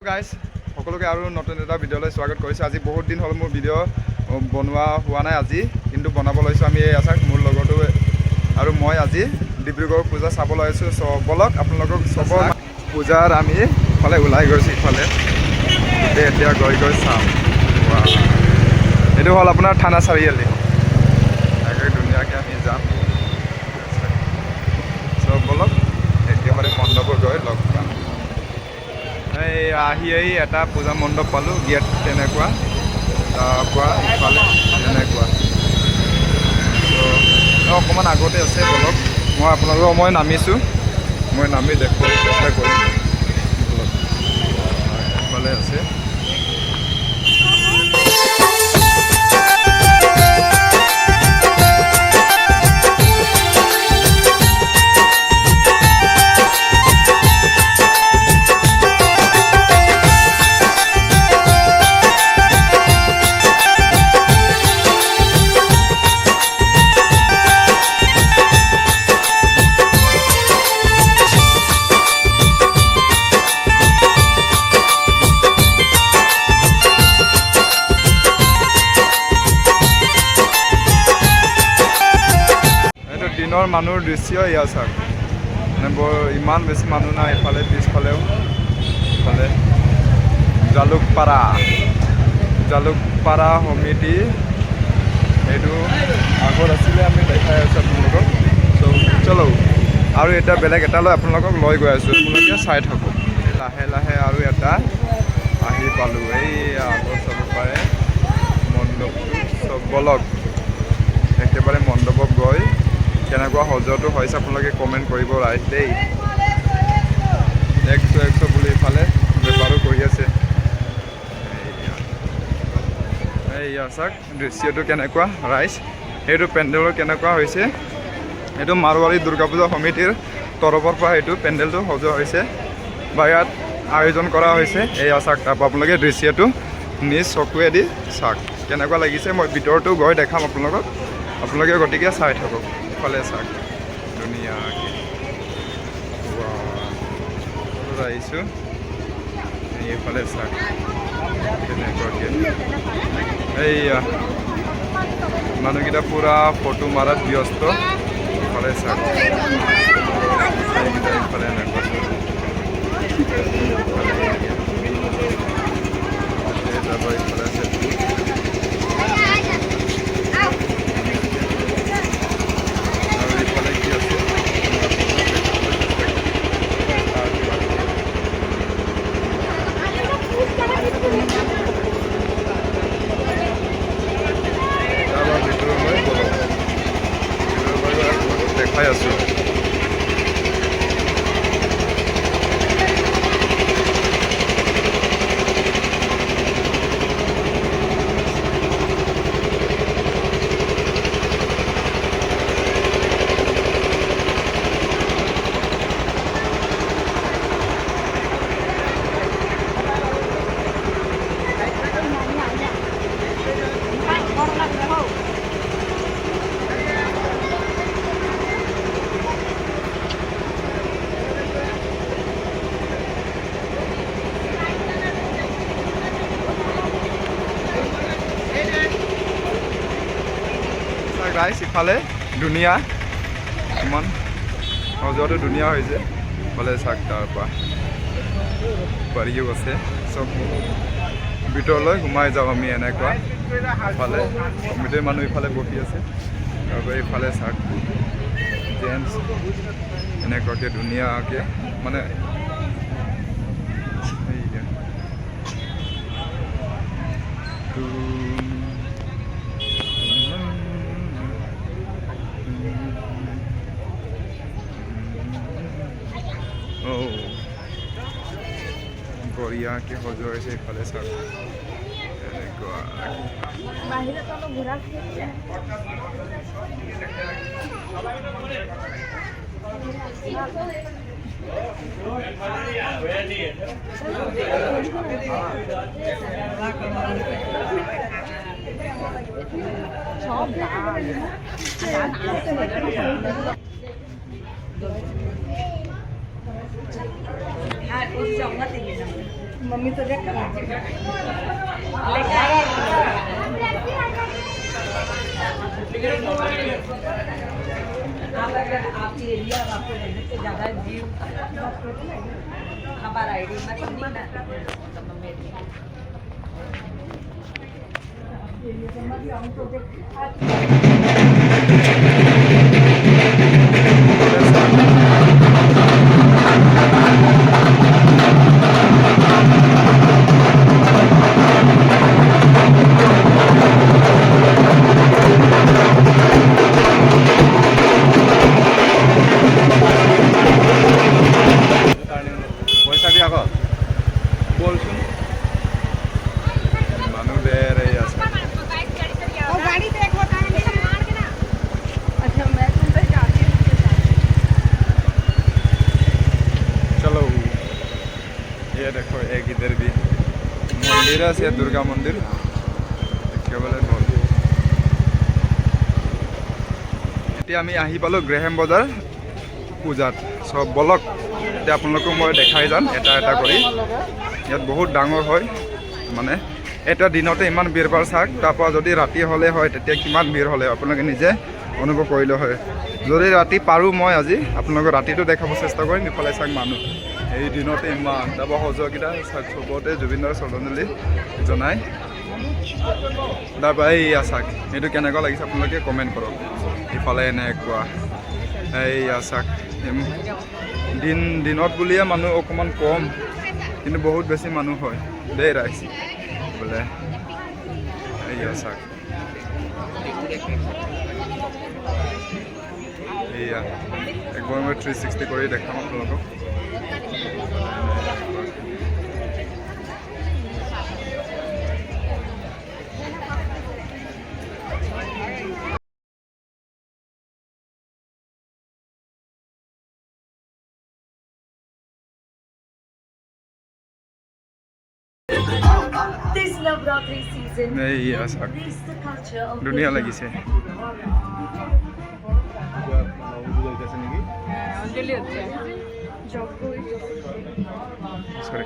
Guys সকলোকে আৰু নতুন এটা ভিডিঅ'লৈ স্বাগত কৰিছোঁ। আজি বহুত দিন হ'ল মোৰ ভিডিঅ' বনোৱা হোৱা নাই আজি, কিন্তু বনাব লৈছোঁ। আমি এই আছাক মোৰ লগতো আৰু মই আজি ডিব্ৰুগড় পূজা চাবলৈ আহিছোঁ। চ' বলক আপোনালোকক চবৰ পূজাৰ আমি ইফালে ওলাই গৈছোঁ। ইফালে এতিয়া গৈ চাম। এইটো হ'ল আপোনাৰ থানা চাৰিআলি। ধুনীয়াকৈ আমি যাম। চ' বলক একেবাৰে মণ্ডপত গৈ লগ পাম। এই আহি এটা পূজা মণ্ডপ পালোঁ। গেট তেনেকুৱা, তাৰপৰা ইফালে তেনেকুৱা। ত' অকণমান আগতে আছে। বলক মই নামিছোঁ। মই নামি দেখুৱাব চেষ্টা কৰিম। ইফালে আছে। দিনৰ মানুহৰ দৃশ্য এয়া চাওক। মানে বৰ ইমান বেছি মানুহ নাই। ইফালে পিছফালেও ইফালে জালুকপাৰা সমিতি এইটো আগত আছিলে। আমি দেখাই আছোঁ আপোনালোকক। চ' চলো আৰু এতিয়া বেলেগ এটালৈ আপোনালোকক লৈ গৈ আছোঁ। আপোনালোকে চাই থাকক। লাহে লাহে আৰু এটা আহি পালোঁ। এই আগত চাব পাৰে মণ্ডপটো। চব বলক একেবাৰে মণ্ডপত গৈ কেনেকুৱা সজোৱাটো হৈছে আপোনালোকে কমেণ্ট কৰিব ৰাইজ দেই। 100 বুলি ইফালে বেপাৰো কৰি আছে। এইয়া চাওক দৃশ্যটো কেনেকুৱা ৰাইজ। সেইটো পেণ্ডেলৰ কেনেকুৱা হৈছে। এইটো মাৰোৱাৰী দুৰ্গা পূজা সমিতিৰ তৰফৰ পৰা এইটো পেণ্ডেলটো সজোৱা হৈছে বা ইয়াত আয়োজন কৰা হৈছে। এইয়া চাওক, তাৰপৰা আপোনালোকে দৃশ্যটো নিজ চকুৱেদি চাওক কেনেকুৱা লাগিছে। মই ভিতৰতো গৈ দেখাম আপোনালোকক। আপোনালোকে গতিকে চাই থাকক। ইফালে চাওক ধুনীয়াকৈ আহিছোঁ। এইফালে চাওক তেনেকুৱাকৈ। এইয়া মানুহকেইটা পূৰা ফটো মাৰাত ব্যস্ত। ইফালে চাওক এইকেইটা ইফালে এনেকুৱা ইফালে আছে। দেখাই আছোঁ। ৰাইজ ইফালে ধুনীয়া, ইমান সজোৱাটো ধুনীয়া হৈছে। ইফালে চাওক তাৰপৰা বাৰীও আছে। চব ভিতৰলৈ সোমাই যাওঁ আমি। এনেকুৱা ইফালে কমিটিৰ মানুহ ইফালে বহি আছে। তাৰপৰা ইফালে চাওক জেণ্টছ এনেকুৱাকৈ ধুনীয়াকৈ মানে বঢ়িয়াকৈ সজোৱা হৈছে। ইফালে চাওক এনেকুৱা मम्मी तो देख आपकी एरिया आपको से ज़्यादा जीव हमारा आईडी পইচা দি আকৌ বলচোন মানুহ দেৰে আছে अच्छा मैं तुम तक जाती हूँ चलो ये देखो एक इधर भी मंदिर আছে दुर्गा मंदिर একেবাৰে বল এতিয়া আমি আহি পালোঁ গ্ৰেহাম বজাৰ পূজাত সব বলক এতিয়া আপোনালোকক মই দেখাই যাম এটা এটা কৰি ইয়াত বহুত ডাঙৰ হয় মানে এটা দিনতে ইমান ভিৰ বাৰ চাওক তাৰপৰা যদি ৰাতি হ'লে হয় তেতিয়া কিমান ভিৰ হ'লে আপোনালোকে নিজে অনুভৱ কৰিলে হয় যদি ৰাতি পাৰোঁ মই আজি আপোনালোকক ৰাতিটো দেখাব চেষ্টা কৰিম ইফালে চাওক মানুহ এই দিনতে ইমান তাৰপৰা সজোৱাকেইটা চাওক চবতে জুবিনৰ শ্ৰদ্ধাঞ্জলি জনাই তাৰপৰা এইয়া চাওক এইটো কেনেকুৱা লাগিছে আপোনালোকে কমেণ্ট কৰক ইফালে এনেকুৱা এইয়া চাওক দিনত বুলিয়ে মানুহ অকণমান কম কিন্তু বহুত বেছি মানুহ হয় দেই ৰাইজ বোলে এইয়া চাওক এইয়া একবাৰ মই 360 কৰি দেখাম আপোনালোকক This Navratri season, এইয়া চাওক embrace the culture of ধুনীয়া লাগিছে অঞ্জলি হচ্ছে সরি